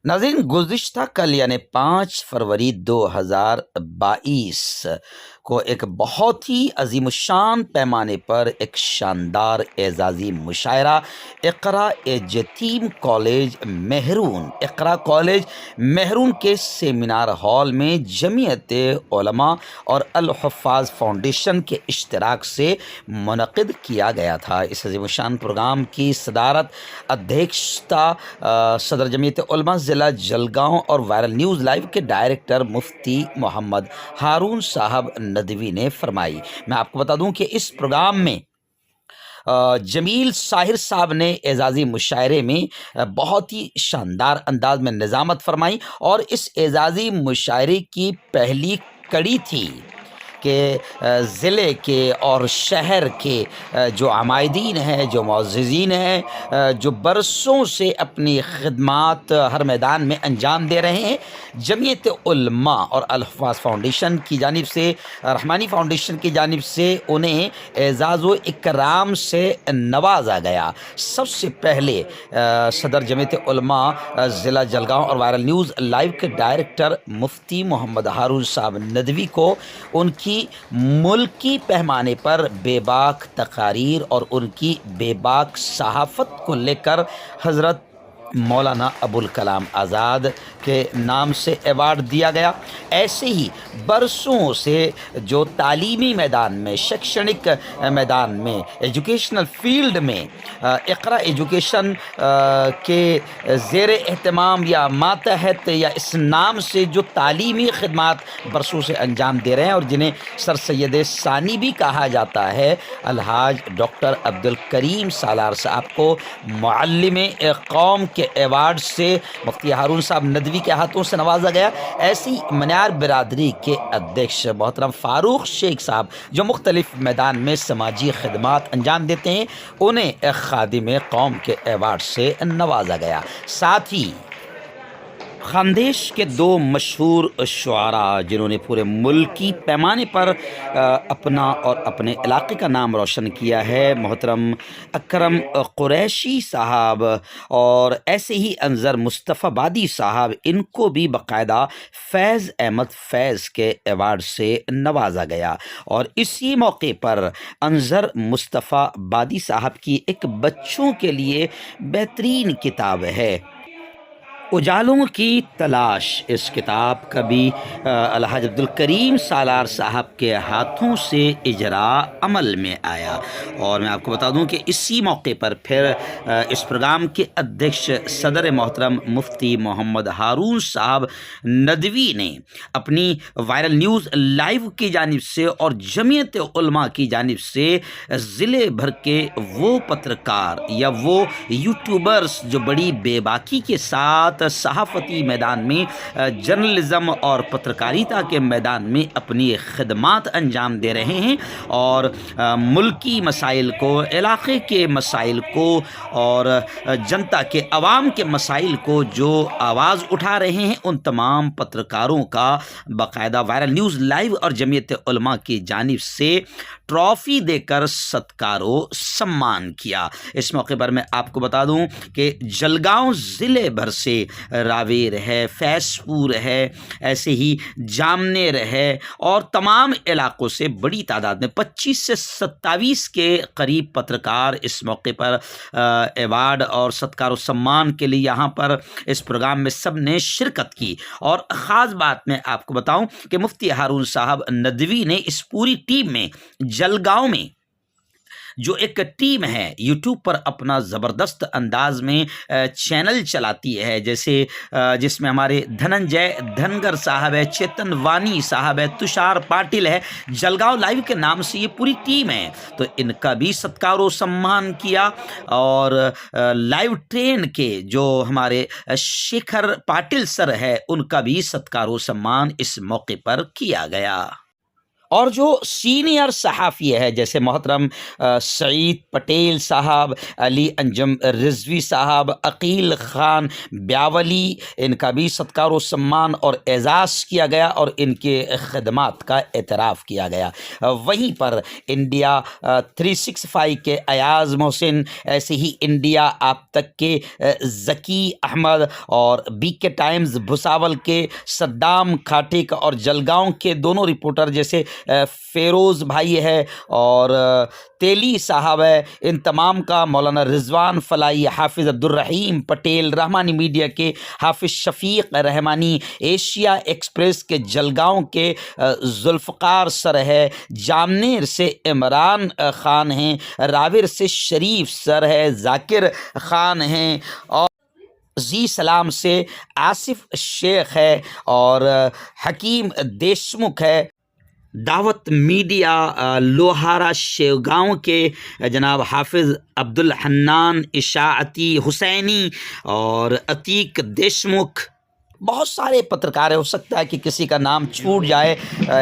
नाज़रीन, गुज़िश्ता कल यानी 5 फरवरी 2022 को एक बहुत ही अज़ीमुश्शान पैमाने पर एक शानदार एज़ाज़ी मुशायरा इक़रा यतीम college maroon Iqra college maroon के सेमिनार हॉल में जमीयत उलमा और अल हुफ़्फ़ाज़ फाउंडेशन के इश्तिराक से मुनक़िद किया गया था। इस अज़ीमुश्शान प्रोग्राम की सदारत अध्यक्षता सदर जमीयत उलमा ज़िला जलगांव और वायरल न्यूज़ लाइव के डायरेक्टर मुफ्ती मोहम्मद हारून साहब नदवी ने फरमाई। मैं आपको बता दूं कि इस प्रोग्राम में जमील साहिर साहब ने एजाज़ी मुशायरे में बहुत ही शानदार अंदाज में निज़ामत फरमाई और इस एजाज़ी मुशायरे की पहली कड़ी थी कि ज़िले के और शहर के जो आमायदीन हैं, जो मुअज़्ज़िज़ीन हैं, जो बरसों से अपनी खिदमात हर मैदान में अंजाम दे रहे हैं, जमीयत उलमा और अल हुफ़्फ़ाज़ फाउंडेशन की जानिब से, रहमानी फाउंडेशन की जानिब से उन्हें एज़ाज़ व इकराम से नवाजा गया। सबसे पहले सदर जमीयत उलमा ज़िला जलगांव और वायरल न्यूज़ लाइव के डायरेक्टर मुफ्ती मोहम्मद हारून साहब नदवी को उनकी मुल्की पैमाने पर बेबाक तकारीर और उनकी बेबाक सहाफ़त को लेकर हज़रत मौलाना अबुल कलाम आज़ाद के नाम से अवार्ड दिया गया। ऐसे ही बरसों से जो तालीमी मैदान में, शैक्षणिक मैदान में, एजुकेशनल फील्ड में इक़रा एजुकेशन के ज़ेर एहतमाम या मातहत या इस नाम से जो तालीमी खिदमात बरसों से अंजाम दे रहे हैं और जिन्हें सर सैयद सानी भी कहा जाता है, अलहाज डॉक्टर अब्दुल करीम सालार साहब को मुअल्लिम कौम के एवार्ड से मुफ्ती हारून साहब नदवी के हाथों से नवाजा गया। ऐसी मनियार बिरादरी के अध्यक्ष मोहतरम फ़ारूक शेख साहब जो मुख्तलिफ मैदान में समाजी खिदमात अंजाम देते हैं, उन्हें खादिम कौम के एवार्ड से नवाजा गया। साथ ही खानदेश के दो मशहूर शुआरा जिन्होंने पूरे मुल्की पैमाने पर अपना और अपने इलाके का नाम रोशन किया है, मोहतरम अकरम कुरैशी साहब और ऐसे ही अंज़र मुस्तफ़ाबादी साहब, इनको भी बाकायदा फैज़ अहमद फैज़ के एवार्ड से नवाजा गया। और इसी मौके पर अंज़र मुस्तफ़ाबादी साहब की एक बच्चों के लिए बेहतरीन किताब है, उजालों की तलाश। इस किताब का भी अलहाज अब्दुल करीम सालार साहब के हाथों से इजरा अमल में आया। और मैं आपको बता दूं कि इसी मौके पर फिर इस प्रोग्राम के अध्यक्ष सदर मोहतरम मुफ्ती मोहम्मद हारून साहब नदवी ने अपनी वायरल न्यूज़ लाइव की जानिब से और जमीयत उलमा की जानिब से ज़िले भर के वो पत्रकार या वो यूट्यूबर्स जो बड़ी बेबाकी के साथ सहाफ़ती मैदान में, जर्नलिज़म और पत्रकारिता के मैदान में अपनी खिदमात अंजाम दे रहे हैं और मुल्की मसाइल को, इलाक़े के मसाइल को और जनता के, अवाम के मसाइल को जो आवाज़ उठा रहे हैं, उन तमाम पत्रकारों का बाकायदा वायरल न्यूज़ लाइव और जमीयत उलमा की जानिब से ट्रॉफ़ी देकर सत्कारो सम्मान किया। इस मौके पर मैं आपको बता दूं कि जलगांव ज़िले भर से, रावेर है, फैसपुर है, ऐसे ही जामनेर है और तमाम इलाक़ों से बड़ी तादाद में 25 से 27 के करीब पत्रकार इस मौके पर एवार्ड और सत्कारो सम्मान के लिए यहाँ पर इस प्रोग्राम में सब ने शिरकत की। और ख़ास बात मैं आपको बताऊं कि मुफ्ती हारून साहब नदवी ने इस पूरी टीम में, जलगांव में जो एक टीम है यूट्यूब पर अपना ज़बरदस्त अंदाज में चैनल चलाती है, जैसे जिसमें हमारे धनंजय धनगर साहब है, चेतन वानी साहब है, तुषार पाटिल है, जलगांव लाइव के नाम से ये पूरी टीम है, तो इनका भी सत्कारो सम्मान किया। और लाइव ट्रेन के जो हमारे शेखर पाटिल सर है, उनका भी सत्कारो सम्मान इस मौके पर किया गया। اور جو سینئر صحافی ہے جیسے محترم سعید پٹیل صاحب، علی انجم رضوی صاحب، عقیل خان بیاولی، ان کا بھی ستکار و سمان اور اعزاز کیا گیا اور ان کے خدمات کا اعتراف کیا گیا۔ وہیں پر انڈیا 365 کے ایاز محسن، ایسے ہی انڈیا آپ تک کے ذکی احمد اور بی کے ٹائمز بھساول کے صدام کھاٹک اور جلگاؤں کے دونوں رپورٹر جیسے فیروز بھائی ہے اور تیلی صاحب ہے، ان تمام کا مولانا رضوان فلاحی، حافظ عبدالرحیم پٹیل، رحمانی میڈیا کے حافظ شفیق رحمانی، ایشیا ایکسپریس کے جلگاؤں کے ذوالفقار سر ہے، جامنیر سے عمران خان ہیں، راور سے شریف سر ہے، ذاکر خان ہیں، اور زی سلام سے آصف شیخ ہے اور حکیم دیشمکھ ہے۔ دعوت میڈیا لوہارا شیوگاؤں کے جناب حافظ عبدالحنان اشاعتی حسینی اور عتیق دیشمکھ، بہت سارے پترکار، ہو سکتا ہے کہ کسی کا نام چھوٹ جائے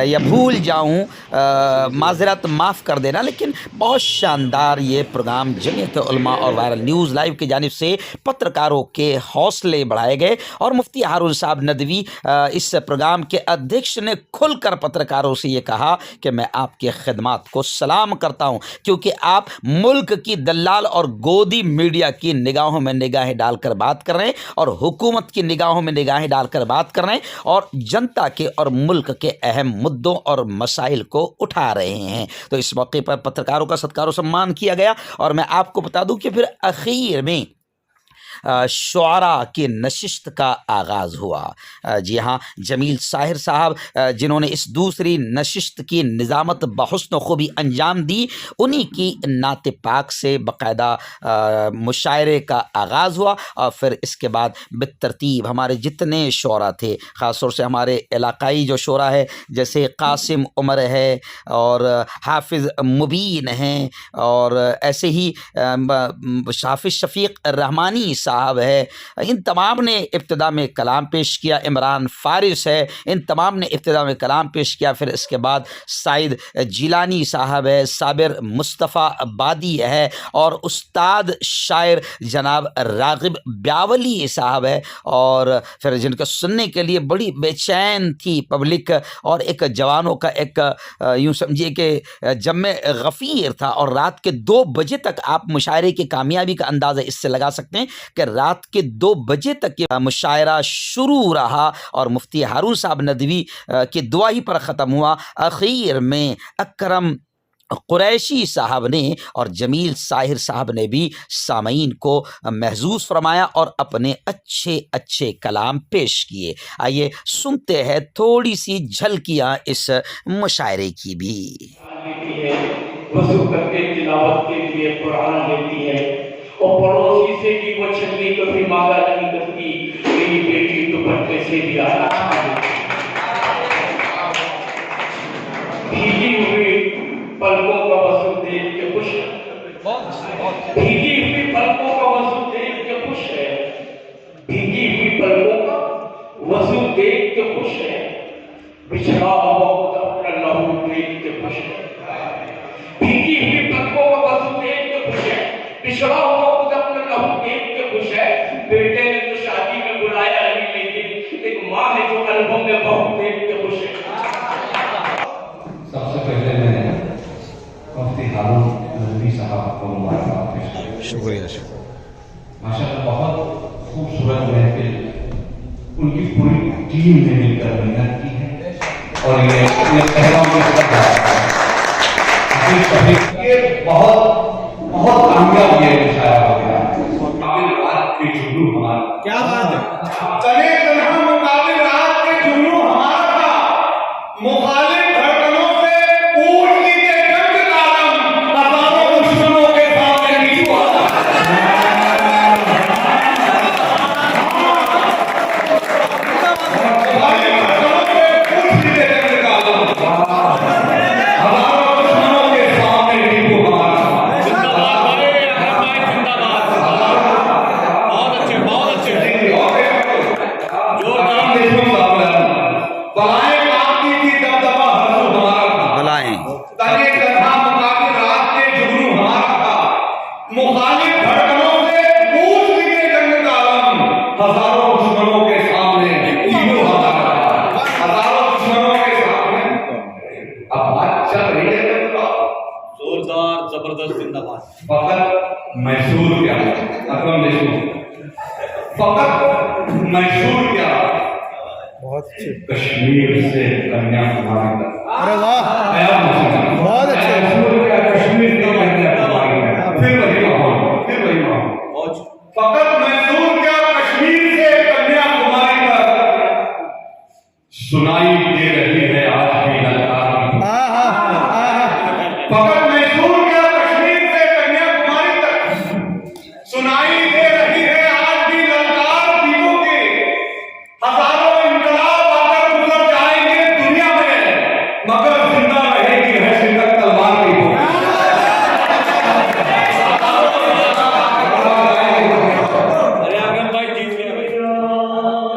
یا بھول جاؤں، معذرت معاف کر دینا، لیکن بہت شاندار یہ پروگرام جمعیت علماء اور وائرل نیوز لائیو کی جانب سے پترکاروں کے حوصلے بڑھائے گئے، اور مفتی ہارون صاحب ندوی اس پروگرام کے ادھیکش نے کھل کر پترکاروں سے یہ کہا کہ میں آپ کے خدمات کو سلام کرتا ہوں، کیونکہ آپ ملک کی دلال اور گودی میڈیا کی نگاہوں میں نگاہیں ڈال کر بات کر رہے ہیں اور حکومت کی نگاہوں میں نگاہیں ڈال کر بات کر رہے ہیں اور جنتا کے اور ملک کے اہم مدوں اور مسائل کو اٹھا رہے ہیں۔ تو اس موقع پر پترکاروں کا ستکار و سمان کیا گیا، اور میں آپ کو بتا دوں کہ پھر اخیر میں شعراء کی نشست کا آغاز ہوا۔ جی ہاں، جمیل ساحر صاحب جنہوں نے اس دوسری نشست کی نظامت بحسن و خوبی انجام دی، انہی کی نعت پاک سے باقاعدہ مشاعرے کا آغاز ہوا، اور پھر اس کے بعد بالترتیب ہمارے جتنے شعراء تھے، خاص طور سے ہمارے علاقائی جو شعراء ہے جیسے قاسم عمر ہے اور حافظ مبین ہیں، اور ایسے ہی حافظ شفیق رحمانی صاحب ہے، ان تمام نے ابتدا میں کلام پیش کیا، عمران فارس ہے، ان تمام نے ابتدا میں کلام پیش کیا، پھر اس کے بعد سعید جیلانی صاحب ہے، صابر مصطفیٰ آبادی ہے، اور استاد شاعر جناب راغب بیاولی صاحب ہے، اور پھر جن کو سننے کے لیے بڑی بے چین تھی پبلک، اور ایک جوانوں کا ایک یوں سمجھیے کہ جمع غفیر تھا، اور رات کے 2 بجے تک آپ مشاعرے کی کامیابی کا اندازہ اس سے لگا سکتے ہیں کہ رات کے 2 بجے تک یہ مشاعرہ شروع رہا، اور مفتی ہارون صاحب ندوی کی دعا ہی پر ختم ہوا۔ اخیر میں اکرم قریشی صاحب نے اور جمیل ساحر صاحب نے بھی سامعین کو محظوظ فرمایا اور اپنے اچھے اچھے کلام پیش کیے۔ آئیے سنتے ہیں تھوڑی سی جھلکیاں اس مشاعرے کی بھی۔ وضو کر کے تلاوت کے لیے قرآن لیتی ہے، اور پڑوسی سے بھی وہ چھلنی کبھی مانگا نہیں کرتی، میری بیٹی دوپٹے سے بھی آنا بھیگی ہوئی پلکوں کا وضو دیکھ کے خوش ہے، بھیگی ہوئی پلکوں کا وضو دیکھ کے خوش ہے، بھیگی ہوئی پلکوں کا وضو دیکھ کے خوش ہے، بچھڑا ہوا خود اپنا لہو دیکھ کے خوش ہے، بھیگی ہوئی پلکوں کا وضو دیکھ کے خوش ہے، بچھڑا ہوا خود اپنا لہو دیکھ کے خوش ہے۔ بیٹے نے تو شادی میں بلایا نہیں، لیکن ایک ماں ہے جو البم میں بہو دیکھ کے خوش ہے۔ سب سے پہلے میں مفتی ہارون ندوی صاحب کو مبارکباد پیش کرتا ہوں۔ شکریہ۔ ماشاءاللہ بہت خوبصورت محفل ان کی پوری ٹیم نے مل کر محنت کی ہے، اور یہ پہلا بہت کامیاب یہ مشاعرہ ہو گیا۔ مقابل رات کے جلو ہمارا، کیا بات ہے، چلے تنہا مقابل رات کے جلو ہمارا تھا، مخالف دھڑکنوں سے اونٹ کی کے جنگ عالم، ہزاروں دشمنوں کے سامنے نہیں ہوا۔ मैसूर क्या बहुत अच्छे। कश्मीर से कन्याकुमारी तक अरे वाह, आया मुझे बहुत अच्छे। मैसूर क्या कश्मीर से कन्याकुमारी तक फिर वही माहौल फकत मैसूर क्या कश्मीर से कन्याकुमारी तक सुनाई दे रही है आज भी ललकार की फकत मैसूर क्या कश्मीर से कन्याकुमारी तक सुनाई दे रही है आज भी ललकार दीपों के हजारों इनकलाब आकर गुजर जाएंगे दुनिया में मगर जिंदा रहेगी है शिद्दत तलवार की वो।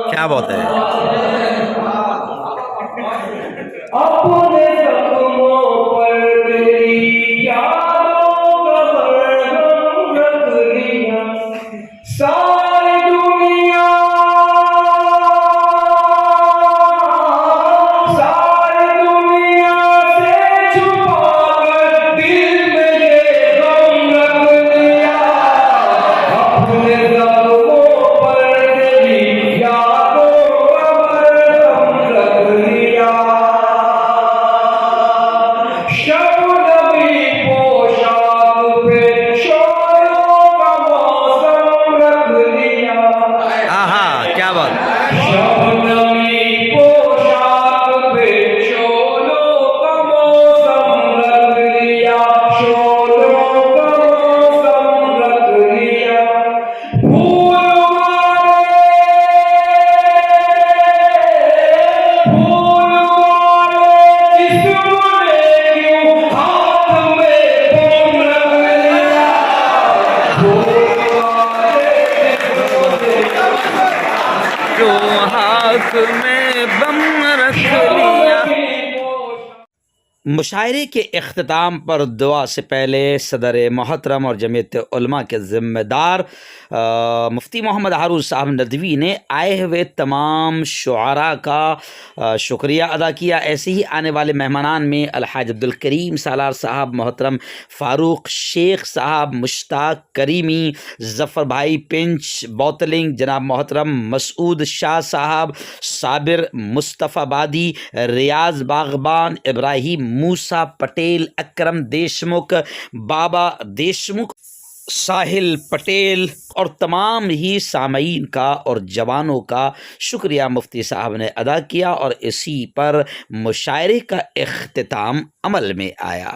क्या बात है। अपने जख्मों पर तेरी यादों का मरहम रख लिया सारी दुनिया से छुपाकर दिल में ये गम रख लिया अपने जख्मों पर तेरी यादों का मरहम रख लिया शबनमी पोशाक पे शोरों का मौसम रख लिया आहा, क्या बात। शबनमी पोशाक पे शोरों का मौसम रख लिया शोरों का मौसम रख लिया फूल वाले जिस्म ने क्यों हाथ में बम रख लिया फूल वाले जो हाथ में बम रख लिया। मुशायरे के इख्तिताम पर दुआ से पहले सदर मोहतरम और जमीयत उलमा के ज़िम्मेदार मुफ्ती मोहम्मद हारून साहब नदवी ने आए हुए तमाम शुआरा का शुक्रिया अदा किया। ऐसे ही आने वाले मेहमानान में अलहाज अब्दुल करीम सालार साहब, मोहतरम फ़ारूक शेख साहब, मुश्ताक करीमी, ज़फ़र भाई पिंच बोतलिंग, जनाब मोहतरम मसूद शाह साहब, साबिर मुस्तफ़ाबादी, रियाज बागबान, इब्राहिम मूसा पटेल, अकरम देशमुख, बाबा देशमुख, साहिल पटेल और तमाम ही सामईन का और जवानों का शुक्रिया मुफ्ती साहब ने अदा किया और इसी पर मुशायरे का इख्तिताम अमल में आया।